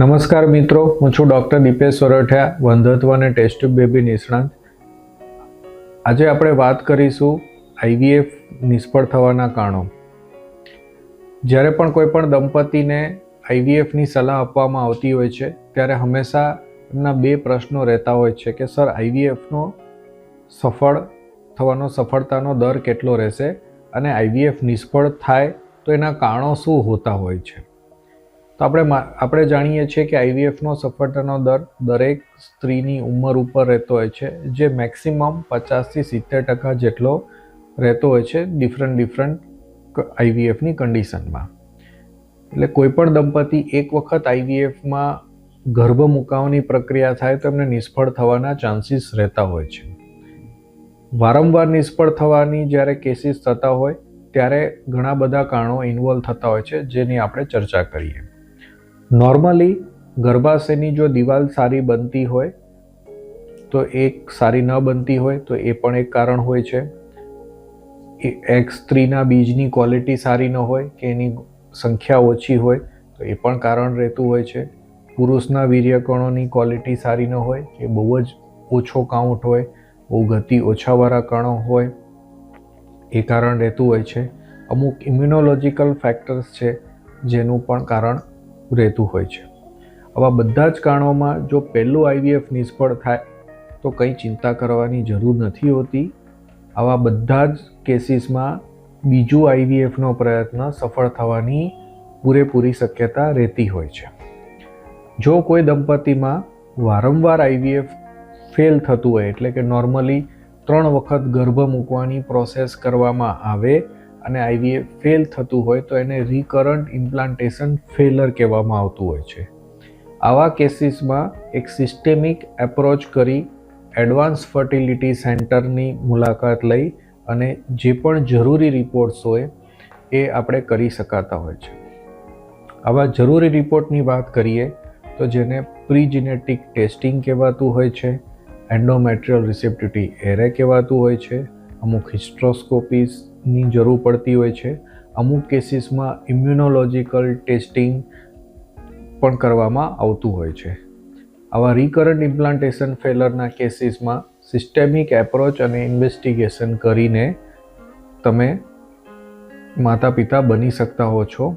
નમસ્કાર મિત્રો, હું છું ડૉક્ટર દીપેશ સોરઠિયા, વંધત્વ અને ટેસ્ટ ટ્યુબ બેબી નિષ્ણાત. આજે આપણે વાત કરીશું આઈવીએફ નિષ્ફળ થવાના કારણો. જ્યારે પણ કોઈ પણ દંપતીને આઈવીએફની સલાહ આપવામાં આવતી હોય છે ત્યારે હંમેશા એમના બે પ્રશ્નો રહેતા હોય છે કે સર, આઈવીએફનો સફળતાનો દર કેટલો રહેશે અને આઈવીએફ નિષ્ફળ થાય તો એના કારણો શું હોતા હોય છે. તો આપણે જાણીએ છીએ કે આઈવીએફનો સફળતાનો દર દરેક સ્ત્રીની ઉંમર ઉપર રહેતો હોય છે, જે મેક્સિમમ 50થી 70% જેટલો રહેતો હોય છે ડિફરન્ટ આઈવીએફની કન્ડિશનમાં. એટલે કોઈ પણ દંપતી એક વખત આઈવીએફમાં ગર્ભ મુકાવવાની પ્રક્રિયા થાય તો એમને નિષ્ફળ થવાના ચાન્સીસ રહેતા હોય છે. વારંવાર નિષ્ફળ થવાની જ્યારે કેસીસ થતા હોય ત્યારે ઘણા બધા કારણો ઇન્વોલ્વ થતા હોય છે, જેની આપણે ચર્ચા કરીએ. નોર્મલી ગર્ભાશયની જો દિવાલ સારી બનતી હોય તો એક સારી ન બનતી હોય તો એ પણ એક કારણ હોય છે. એક સ્ત્રીના બીજની ક્વોલિટી સારી ન હોય કે એની સંખ્યા ઓછી હોય તો એ પણ કારણ રહેતું હોય છે. પુરુષના વીર્યકણોની ક્વોલિટી સારી ન હોય કે બહુ જ ઓછો કાઉન્ટ હોય, બહુ ગતિ ઓછાવાળા કણો હોય, એ કારણ રહેતું હોય છે. અમુક ઇમ્યુનોલોજીકલ ફેક્ટર્સ છે જેનું પણ કારણ રહેતું હોય છે. આવા બધા જ કારણોમાં જો પહેલું આઈવીએફ નિષ્ફળ થાય તો કંઈ ચિંતા કરવાની જરૂર નથી હોતી. આવા બધા જ કેસીસમાં બીજું આઈવીએફનો પ્રયત્ન સફળ થવાની પૂરેપૂરી શક્યતા રહેતી હોય છે. જો કોઈ દંપતીમાં વારંવાર આઈવીએફ ફેલ થતું હોય, એટલે કે નોર્મલી 3 વખત ગર્ભ મૂકવાની પ્રોસેસ કરવામાં આવે અને આઈવીએફ ફેલ થતું હોય તો એને રિકરન્ટ ઇમ્પ્લાન્ટેશન ફેલર કહેવામાં આવતું હોય છે. આવા કેસીસમાં એક સિસ્ટેમિક એપ્રોચ કરી એડવાન્સ ફર્ટિલિટી સેન્ટરની મુલાકાત લઈ અને જે પણ જરૂરી રિપોર્ટ્સ હોય એ આપણે કરી શકાતા હોય છે. આવા જરૂરી રિપોર્ટની વાત કરીએ તો જેને પ્રીજેનેટિક ટેસ્ટિંગ કહેવાતું હોય છે, એન્ડોમેટ્રિયલ રિસેપ્ટિવિટી એરે કહેવાતું હોય છે, અમુક હિસ્ટ્રોસ્કોપીની જરૂર પડતી હોય છે, અમુક કેસીસમાં ઇમ્યુનોલોજીકલ ટેસ્ટિંગ પણ કરવામાં આવતું હોય છે. આવા રિકરન્ટ ઇમ્પ્લાન્ટેશન ફેલરના કેસીસમાં સિસ્ટેમિક એપ્રોચ અને ઇન્વેસ્ટિગેશન કરીને તમે માતા પિતા બની શકતા હો છો.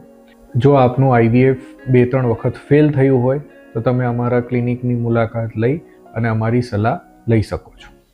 જો આપનું આઈવીએફ 2-3 વખત ફેલ થયું હોય તો તમે અમારા ક્લિનિકની મુલાકાત લઈ અને અમારી સલાહ લઈ શકો છો.